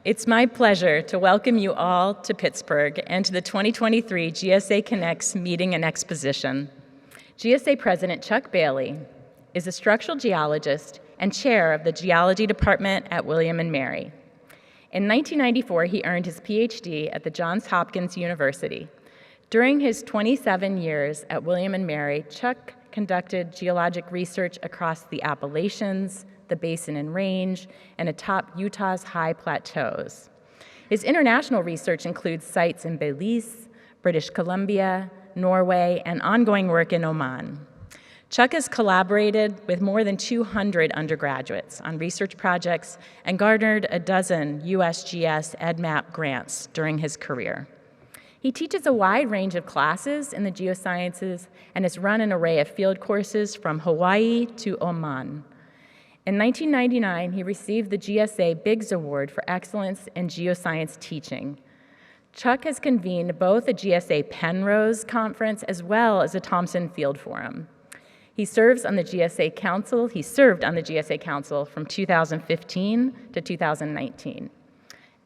It's my pleasure to welcome you all to Pittsburgh and to the 2023 GSA Connects meeting and exposition. GSA President Chuck Bailey is a structural geologist and chair of the geology department at William & Mary. In 1994, he earned his PhD at the Johns Hopkins University. During his 27 years at William & Mary, Chuck conducted geologic research across the Appalachians, the Basin and Range, and atop Utah's high plateaus. His international research includes sites in Belize, British Columbia, Norway, and ongoing work in Oman. Chuck has collaborated with more than 200 undergraduates on research projects and garnered a dozen USGS EdMap grants during his career. He teaches a wide range of classes in the geosciences and has run an array of field courses from Hawaii to Oman. In 1999, he received the GSA Biggs Award for Excellence in Geoscience Teaching. Chuck has convened both a GSA Penrose Conference as well as a Thompson Field Forum. He served on the GSA Council from 2015 to 2019.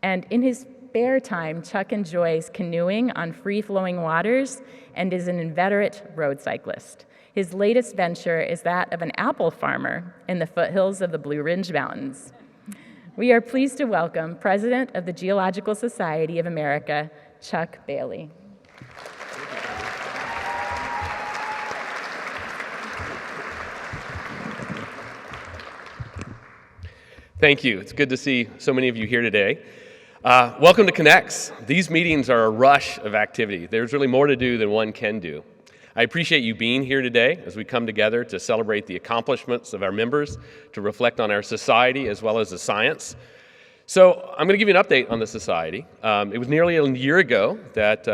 And in his spare time, Chuck enjoys canoeing on free-flowing waters and is an inveterate road cyclist. His latest venture is that of an apple farmer in the foothills of the Blue Ridge Mountains. We are pleased to welcome President of the Geological Society of America, Chuck Bailey. Thank you. It's good to see so many of you here today. Welcome to Connects. These meetings are a rush of activity. There's really more to do than one can do. I appreciate you being here today as we come together to celebrate the accomplishments of our members, to reflect on our society as well as the science. So I'm going to give you an update on the society. It was nearly a year ago that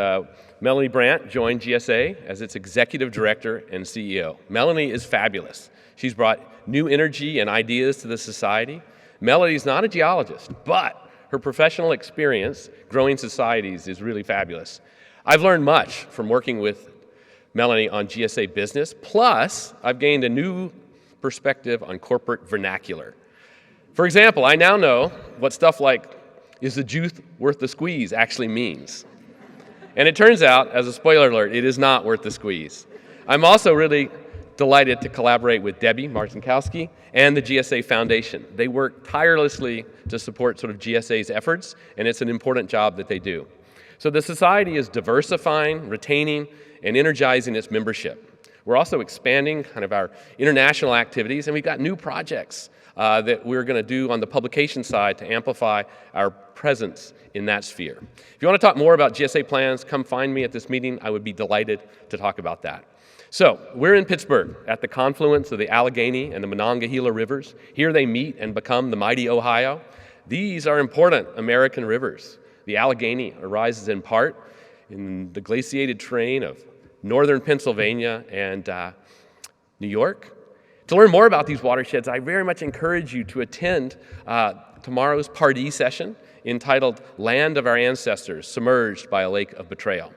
Melanie Brandt joined GSA as its executive director and CEO. Melanie is fabulous. She's brought new energy and ideas to the society. Melanie's not a geologist, but her professional experience growing societies is really fabulous. I've learned much from working with Melanie on GSA business, plus I've gained a new perspective on corporate vernacular. For example, I now know what stuff like, is the juice worth the squeeze actually means. And it turns out, as a spoiler alert, it is not worth the squeeze. I'm also really delighted to collaborate with Debbie Marcinkowski and the GSA Foundation. They work tirelessly to support sort of GSA's efforts, and it's an important job that they do. So the society is diversifying, retaining, and energizing its membership. We're also expanding kind of our international activities, and we've got new projects that we're going to do on the publication side to amplify our presence in that sphere. If you want to talk more about GSA plans, come find me at this meeting. I would be delighted to talk about that. So we're in Pittsburgh at the confluence of the Allegheny and the Monongahela rivers. Here they meet and become the mighty Ohio. These are important American rivers. The Allegheny arises in part in the glaciated terrain of northern Pennsylvania and New York. To learn more about these watersheds, I very much encourage you to attend tomorrow's Pardee session entitled Land of Our Ancestors, Submerged by a Lake of Betrayal.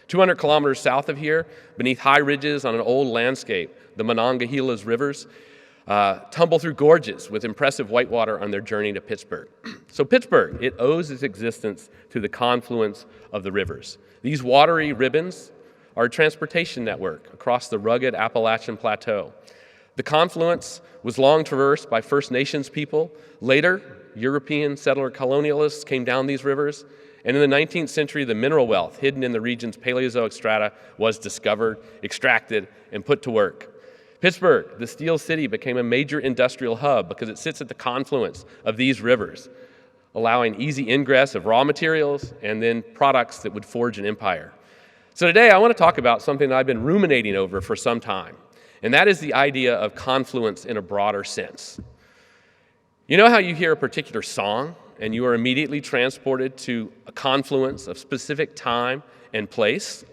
200 kilometers south of here, beneath high ridges on an old landscape, the Monongahela's rivers tumble through gorges with impressive whitewater on their journey to Pittsburgh. So Pittsburgh, it owes its existence to the confluence of the rivers. These watery ribbons are a transportation network across the rugged Appalachian Plateau. The confluence was long traversed by First Nations people. Later, European settler colonialists came down these rivers, and in the 19th century, the mineral wealth hidden in the region's Paleozoic strata was discovered, extracted, and put to work. Pittsburgh, the Steel City, became a major industrial hub because it sits at the confluence of these rivers, allowing easy ingress of raw materials and then products that would forge an empire. So today I want to talk about something that I've been ruminating over for some time, and that is the idea of confluence in a broader sense. You know how you hear a particular song and you are immediately transported to a confluence of specific time and place?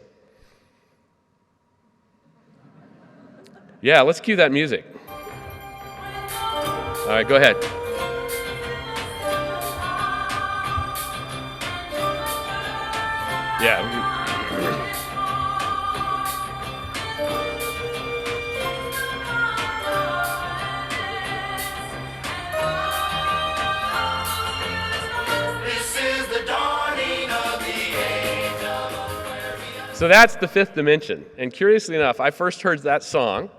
Yeah, let's cue that music. All right, go ahead. Yeah. This So that's the fifth dimension. And curiously enough, I first heard that song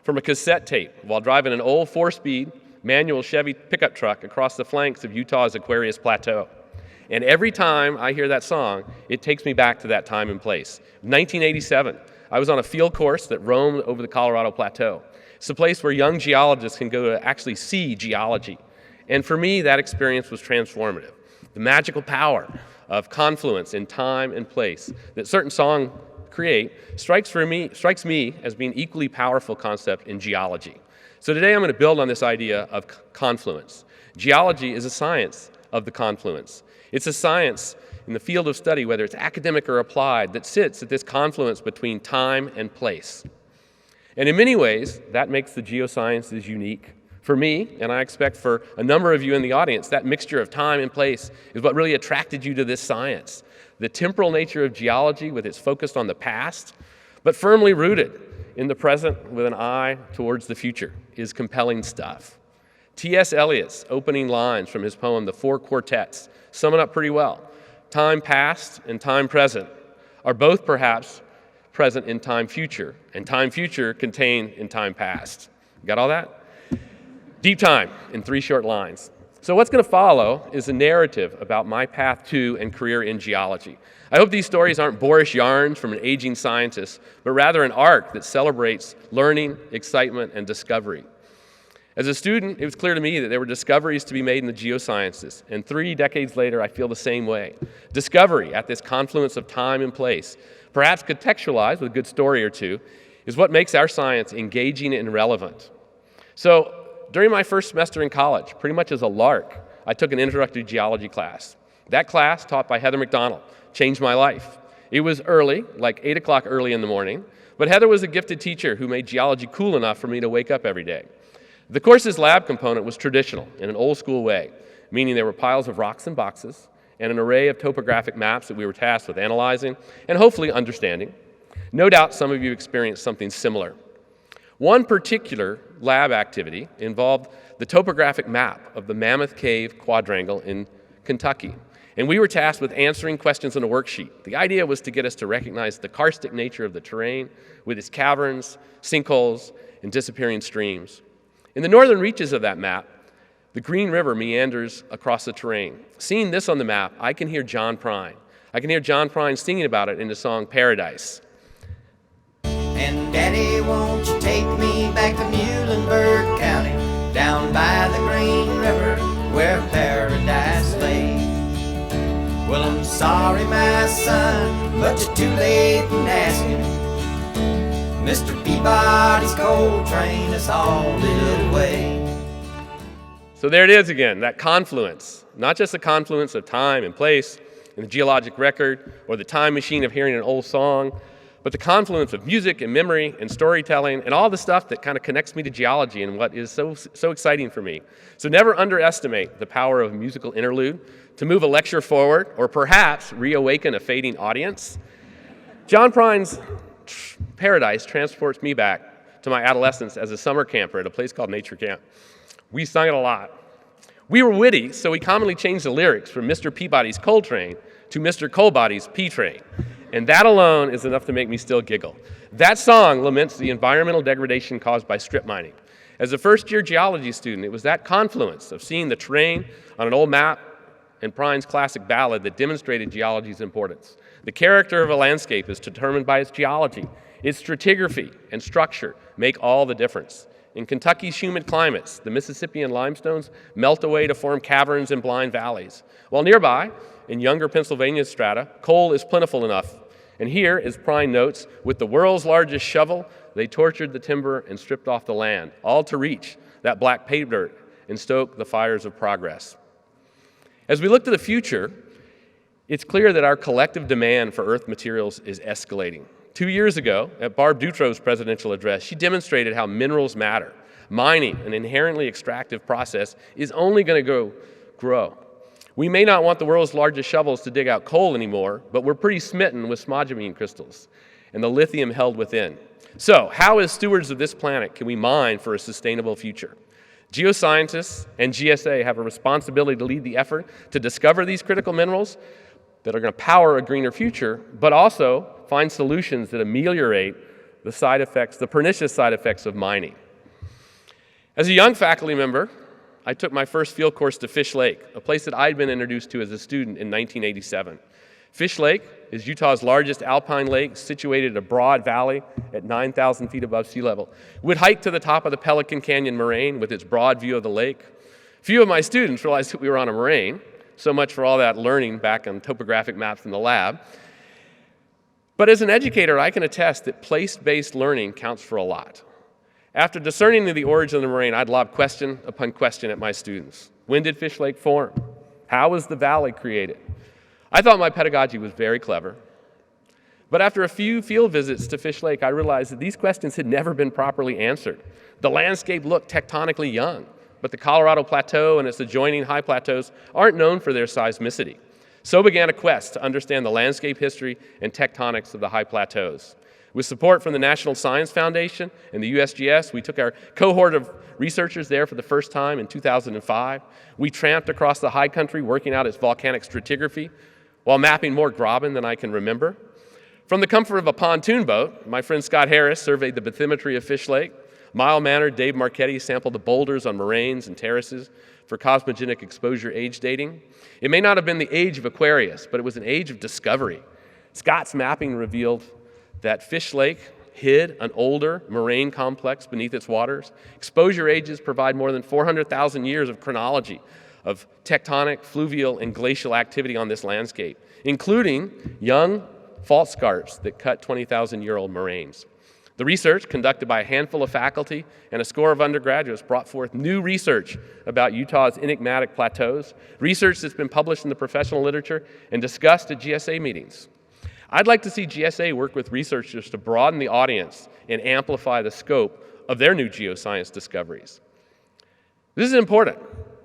from a cassette tape while driving an old 4-speed manual Chevy pickup truck across the flanks of Utah's Aquarius Plateau. And every time I hear that song, it takes me back to that time and place. 1987, I was on a field course that roamed over the Colorado Plateau. It's a place where young geologists can go to actually see geology. And for me, that experience was transformative. The magical power of confluence in time and place that certain songs create strikes me as being an equally powerful concept in geology. So today I'm going to build on this idea of confluence. Geology is a science of the confluence. It's a science in the field of study, whether it's academic or applied, that sits at this confluence between time and place. And in many ways, that makes the geosciences unique. For me, and I expect for a number of you in the audience, that mixture of time and place is what really attracted you to this science. The temporal nature of geology, with its focus on the past, but firmly rooted in the present with an eye towards the future, is compelling stuff. T.S. Eliot's opening lines from his poem, The Four Quartets, sum it up pretty well. Time past and time present are both perhaps present in time future, and time future contained in time past. Got all that? Deep time in 3 short lines. So what's going to follow is a narrative about my path to and career in geology. I hope these stories aren't boorish yarns from an aging scientist, but rather an arc that celebrates learning, excitement, and discovery. As a student, it was clear to me that there were discoveries to be made in the geosciences, and 3 decades later, I feel the same way. Discovery at this confluence of time and place, perhaps contextualized with a good story or two, is what makes our science engaging and relevant. So, during my first semester in college, pretty much as a lark, I took an introductory geology class. That class, taught by Heather McDonald, changed my life. It was early, like 8 o'clock early in the morning, but Heather was a gifted teacher who made geology cool enough for me to wake up every day. The course's lab component was traditional in an old school way, meaning there were piles of rocks and boxes and an array of topographic maps that we were tasked with analyzing and hopefully understanding. No doubt some of you experienced something similar. One particular lab activity involved the topographic map of the Mammoth Cave Quadrangle in Kentucky. And we were tasked with answering questions on a worksheet. The idea was to get us to recognize the karstic nature of the terrain with its caverns, sinkholes, and disappearing streams. In the northern reaches of that map, the Green River meanders across the terrain. Seeing this on the map, I can hear John Prine. I can hear John Prine singing about it in the song Paradise. And Daddy, won't you take me back to Muhlenberg County, down by the Green River where paradise lay? Well, I'm sorry, my son, but you're too late in asking. Mr. Peabody's coal train is hauled it away. So there it is again, that confluence. Not just the confluence of time and place in the geologic record or the time machine of hearing an old song, but the confluence of music and memory and storytelling and all the stuff that kind of connects me to geology and what is so exciting for me. So never underestimate the power of a musical interlude to move a lecture forward or perhaps reawaken a fading audience. John Prine's Paradise transports me back to my adolescence as a summer camper at a place called Nature Camp. We sung it a lot. We were witty, so we commonly changed the lyrics from Mr. Peabody's coal train to Mr. Coalbody's pea train. And that alone is enough to make me still giggle. That song laments the environmental degradation caused by strip mining. As a first-year geology student, it was that confluence of seeing the terrain on an old map and Prine's classic ballad that demonstrated geology's importance. The character of a landscape is determined by its geology. Its stratigraphy and structure make all the difference. In Kentucky's humid climates, the Mississippian limestones melt away to form caverns and blind valleys, while nearby, in younger Pennsylvania strata, coal is plentiful enough. And here, as Prine notes, with the world's largest shovel, they tortured the timber and stripped off the land, all to reach that black pay dirt and stoke the fires of progress. As we look to the future, it's clear that our collective demand for earth materials is escalating. 2 years ago, at Barb Dutrow's presidential address, she demonstrated how minerals matter. Mining, an inherently extractive process, is only going to grow. We may not want the world's largest shovels to dig out coal anymore, but we're pretty smitten with spodumene crystals and the lithium held within. So, how as stewards of this planet can we mine for a sustainable future? Geoscientists and GSA have a responsibility to lead the effort to discover these critical minerals that are going to power a greener future, but also find solutions that ameliorate the side effects, the pernicious side effects of mining. As a young faculty member, I took my first field course to Fish Lake, a place that I'd been introduced to as a student in 1987. Fish Lake is Utah's largest alpine lake, situated in a broad valley at 9,000 feet above sea level. We'd hike to the top of the Pelican Canyon moraine with its broad view of the lake. Few of my students realized that we were on a moraine, so much for all that learning back on topographic maps in the lab. But as an educator, I can attest that place-based learning counts for a lot. After discerning the origin of the moraine, I'd lob question upon question at my students. When did Fish Lake form? How was the valley created? I thought my pedagogy was very clever. But after a few field visits to Fish Lake, I realized that these questions had never been properly answered. The landscape looked tectonically young, but the Colorado Plateau and its adjoining high plateaus aren't known for their seismicity. So began a quest to understand the landscape history and tectonics of the high plateaus. With support from the National Science Foundation and the USGS, we took our cohort of researchers there for the first time in 2005. We tramped across the high country working out its volcanic stratigraphy while mapping more graben than I can remember. From the comfort of a pontoon boat, my friend Scott Harris surveyed the bathymetry of Fish Lake. Mild-mannered Dave Marchetti sampled the boulders on moraines and terraces for cosmogenic exposure age dating. It may not have been the age of Aquarius, but it was an age of discovery. Scott's mapping revealed that Fish Lake hid an older moraine complex beneath its waters. Exposure ages provide more than 400,000 years of chronology of tectonic, fluvial, and glacial activity on this landscape, including young fault scarps that cut 20,000-year-old moraines. The research, conducted by a handful of faculty and a score of undergraduates, brought forth new research about Utah's enigmatic plateaus, research that's been published in the professional literature and discussed at GSA meetings. I'd like to see GSA work with researchers to broaden the audience and amplify the scope of their new geoscience discoveries. This is important.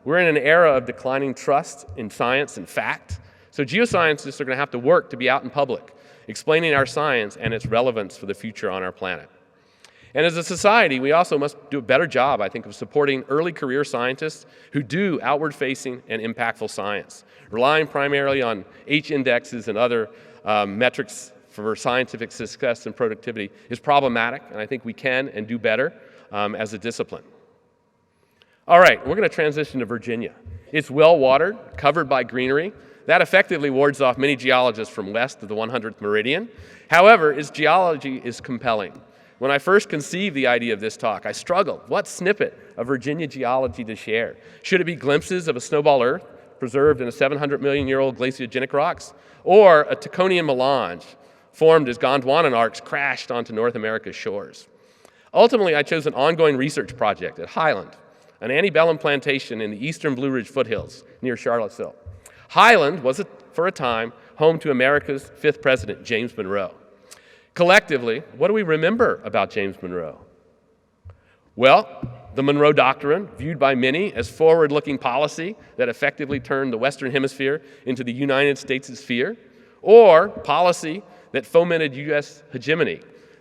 We're in an era of declining trust in science and fact, so geoscientists are going to have to work to be out in public, explaining our science and its relevance for the future on our planet. And as a society, we also must do a better job, I think, of supporting early career scientists who do outward-facing and impactful science. Relying primarily on H-indexes and other metrics for scientific success and productivity is problematic, and I think we can and do better as a discipline. All right, we're going to transition to Virginia. It's well-watered, covered by greenery. That effectively wards off many geologists from west of the 100th meridian. However, its geology is compelling. When I first conceived the idea of this talk, I struggled. What snippet of Virginia geology to share? Should it be glimpses of a snowball Earth preserved in a 700-million-year-old glaciogenic rocks, or a Taconian melange formed as Gondwanan arcs crashed onto North America's shores? Ultimately, I chose an ongoing research project at Highland, an antebellum plantation in the eastern Blue Ridge foothills near Charlottesville. Highland was, for a time, home to America's 5th president, James Monroe. Collectively, what do we remember about James Monroe? Well, the Monroe Doctrine, viewed by many as forward-looking policy that effectively turned the Western Hemisphere into the United States' sphere, or policy that fomented U.S. hegemony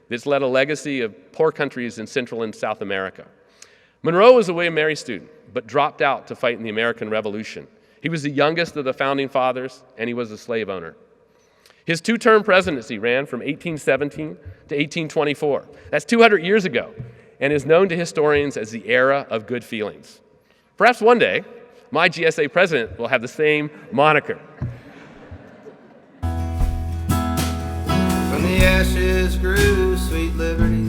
that's led a legacy of poor countries in Central and South America. Monroe was a William Mary student, but dropped out to fight in the American Revolution. He was the youngest of the founding fathers, and he was a slave owner. His two-term presidency ran from 1817 to 1824. That's 200 years ago, and is known to historians as the era of good feelings. Perhaps one day, my GSA president will have the same moniker. From the ashes grew sweet liberty,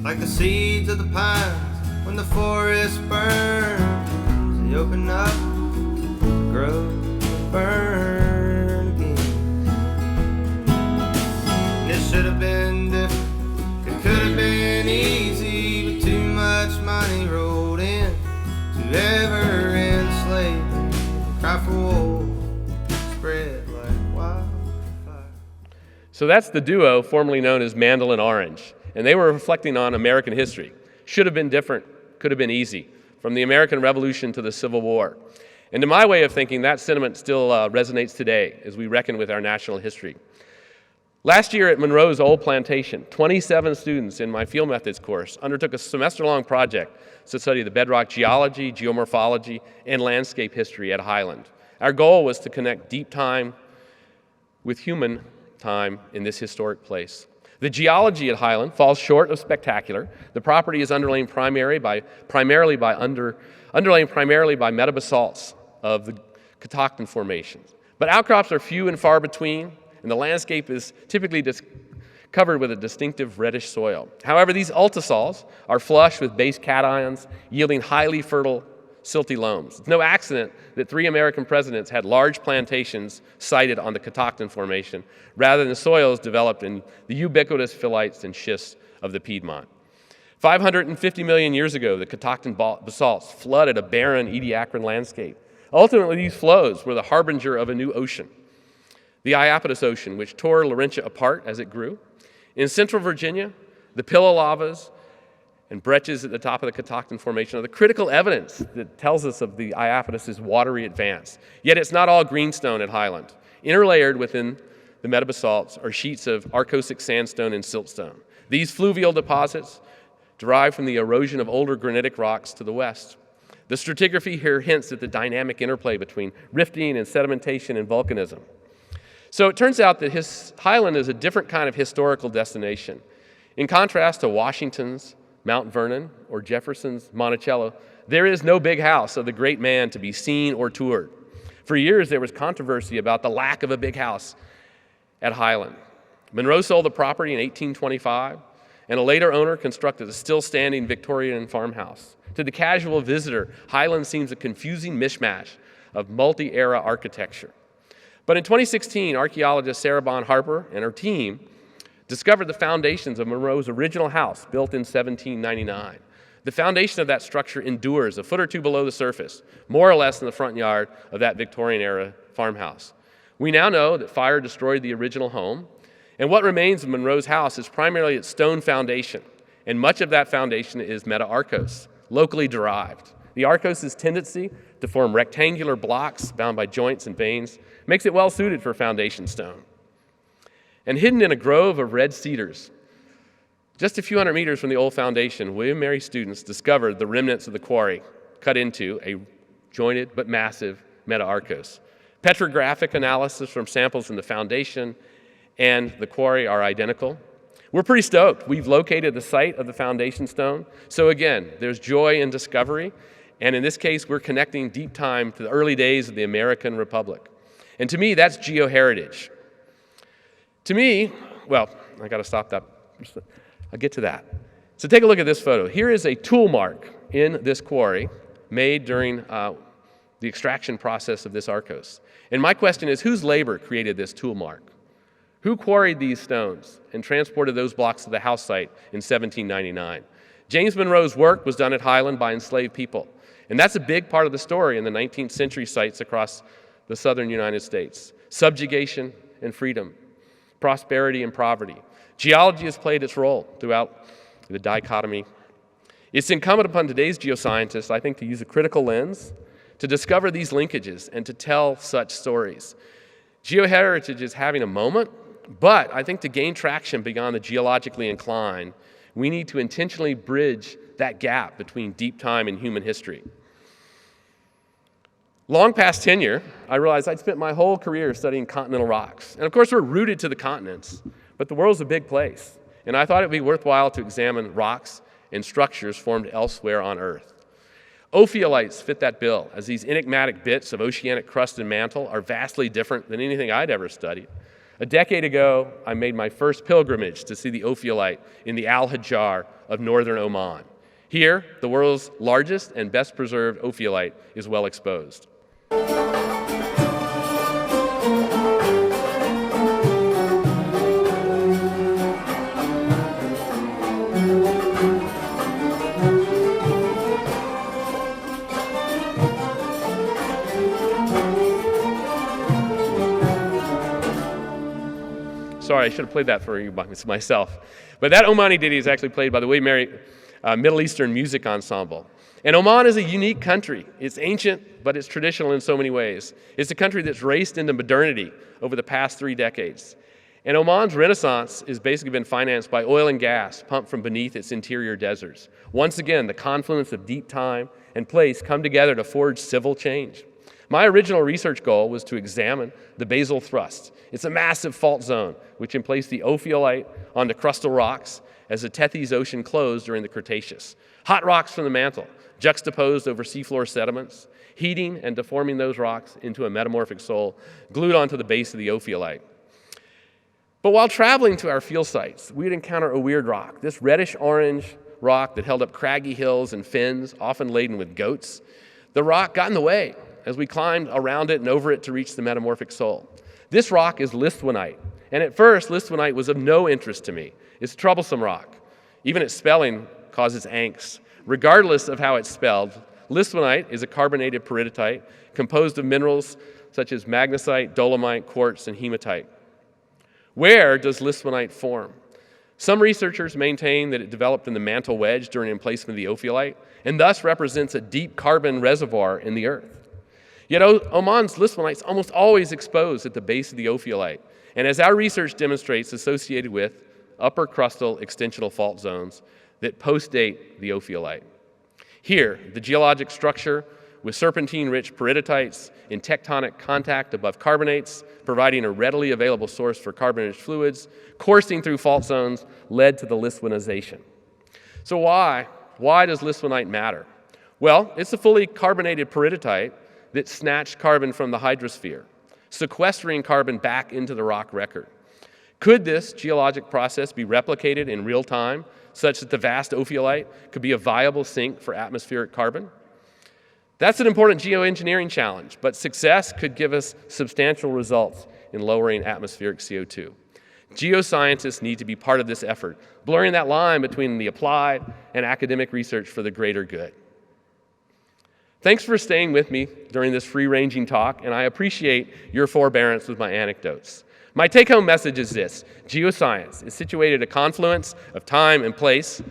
like the seeds of the pines when the forest burns. They open up, grow, burn again. And it should have been different, it could have been easy, but too much money rolled in to ever enslave. Cry for war, spread like wildfire. So that's the duo formerly known as Mandel and Orange, and they were reflecting on American history. Should have been different, could have been easy, from the American Revolution to the Civil War. And to my way of thinking, that sentiment still resonates today as we reckon with our national history. Last year at Monroe's old plantation, 27 students in my field methods course undertook a semester-long project to study the bedrock geology, geomorphology, and landscape history at Highland. Our goal was to connect deep time with human time in this historic place. The geology at Highland falls short of spectacular. The property is underlain primarily by metabasalts of the Catoctin formations. But outcrops are few and far between, and the landscape is typically covered with a distinctive reddish soil. However, these ultisols are flush with base cations, yielding highly fertile silty loams. It's no accident that 3 American presidents had large plantations sited on the Catoctin Formation, rather than soils developed in the ubiquitous phyllites and schists of the Piedmont. 550 million years ago, the Catoctin basalts flooded a barren Ediacaran landscape. Ultimately, these flows were the harbinger of a new ocean, the Iapetus Ocean, which tore Laurentia apart as it grew. In central Virginia, the pillow lavas and breccias at the top of the Catoctin Formation are the critical evidence that tells us of the Iapetus's watery advance. Yet it's not all greenstone at Highland. Interlayered within the metabasalts are sheets of Arcosic sandstone and siltstone. These fluvial deposits derive from the erosion of older granitic rocks to the west. The stratigraphy here hints at the dynamic interplay between rifting and sedimentation and volcanism. So it turns out that Highland is a different kind of historical destination. In contrast to Washington's Mount Vernon or Jefferson's Monticello, there is no big house of the great man to be seen or toured. For years, there was controversy about the lack of a big house at Highland. Monroe sold the property in 1825, and a later owner constructed a still-standing Victorian farmhouse. To the casual visitor, Highland seems a confusing mishmash of multi-era architecture. But in 2016, archaeologist Sarah Bon Harper and her team discovered the foundations of Monroe's original house, built in 1799. The foundation of that structure endures a foot or two below the surface, more or less in the front yard of that Victorian-era farmhouse. We now know that fire destroyed the original home, and what remains of Monroe's house is primarily its stone foundation, and much of that foundation is meta-arkose, locally derived. The arkose tendency to form rectangular blocks bound by joints and veins makes it well suited for foundation stone. And hidden in a grove of red cedars, just a few hundred meters from the old foundation, William Mary students discovered the remnants of the quarry cut into a jointed but massive meta-arkose. Petrographic analysis from samples from the foundation and the quarry are identical. We're pretty stoked. We've located the site of the foundation stone. So again, there's joy in discovery, and in this case, we're connecting deep time to the early days of the American Republic. And to me, that's geoheritage. To me, well, I got to stop that. I'll get to that. So take a look at this photo. Here is a tool mark in this quarry made during the extraction process of this arkose. And my question is, whose labor created this tool mark? Who quarried these stones and transported those blocks to the house site in 1799? James Monroe's work was done at Highland by enslaved people. And that's a big part of the story in the 19th century sites across the southern United States. Subjugation and freedom, prosperity and poverty. Geology has played its role throughout the dichotomy. It's incumbent upon today's geoscientists, I think, to use a critical lens to discover these linkages and to tell such stories. Geoheritage is having a moment, but I think to gain traction beyond the geologically inclined, we need to intentionally bridge that gap between deep time and human history. Long past tenure, I realized I'd spent my whole career studying continental rocks. And of course, we're rooted to the continents, but the world's a big place. And I thought it'd be worthwhile to examine rocks and structures formed elsewhere on Earth. Ophiolites fit that bill, as these enigmatic bits of oceanic crust and mantle are vastly different than anything I'd ever studied. A decade ago, I made my first pilgrimage to see the ophiolite in the Al-Hajar of northern Oman. Here, the world's largest and best preserved ophiolite is well exposed. Sorry, I should have played that for you myself. But that Omani ditty is actually played by the William Mary Middle Eastern Music Ensemble. And Oman is a unique country. It's ancient, but it's traditional in so many ways. It's a country that's raced into modernity over the past 3 decades. And Oman's renaissance has basically been financed by oil and gas pumped from beneath its interior deserts. Once again, the confluence of deep time and place come together to forge civil change. My original research goal was to examine the basal thrust. It's a massive fault zone which emplaced the ophiolite onto crustal rocks as the Tethys Ocean closed during the Cretaceous. Hot rocks from the mantle, juxtaposed over seafloor sediments, heating and deforming those rocks into a metamorphic soil glued onto the base of the ophiolite. But while traveling to our field sites, we'd encounter a weird rock, this reddish-orange rock that held up craggy hills and fens, often laden with goats. The rock got in the way as we climbed around it and over it to reach the metamorphic soil. This rock is listhwanite, and at first, listhwanite was of no interest to me. It's a troublesome rock. Even its spelling causes angst. Regardless of how it's spelled, listhwanite is a carbonated peridotite composed of minerals such as magnesite, dolomite, quartz, and hematite. Where does listhwanite form? Some researchers maintain that it developed in the mantle wedge during emplacement of the ophiolite and thus represents a deep carbon reservoir in the earth. Yet Oman's listhwanite is almost always exposed at the base of the ophiolite, and as our research demonstrates, associated with upper crustal extensional fault zones that postdate the ophiolite. Here, the geologic structure with serpentine-rich peridotites in tectonic contact above carbonates, providing a readily available source for carbon-rich fluids, coursing through fault zones led to the listhwanization. So why does listhwanite matter? Well, it's a fully carbonated peridotite that snatched carbon from the hydrosphere, sequestering carbon back into the rock record. Could this geologic process be replicated in real time such that the vast ophiolite could be a viable sink for atmospheric carbon? That's an important geoengineering challenge, but success could give us substantial results in lowering atmospheric CO2. Geoscientists need to be part of this effort, blurring that line between the applied and academic research for the greater good. Thanks for staying with me during this free-ranging talk, and I appreciate your forbearance with my anecdotes. My take-home message is this: geoscience is situated at a confluence of time and place,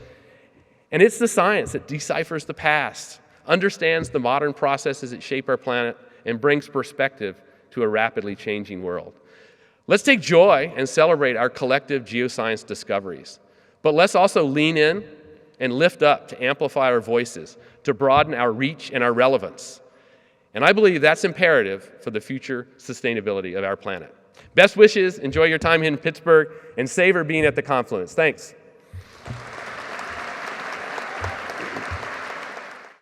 and it's the science that deciphers the past, understands the modern processes that shape our planet, and brings perspective to a rapidly changing world. Let's take joy and celebrate our collective geoscience discoveries, but let's also lean in and lift up to amplify our voices, to broaden our reach and our relevance. And I believe that's imperative for the future sustainability of our planet. Best wishes, enjoy your time here in Pittsburgh, and savor being at the confluence. Thanks.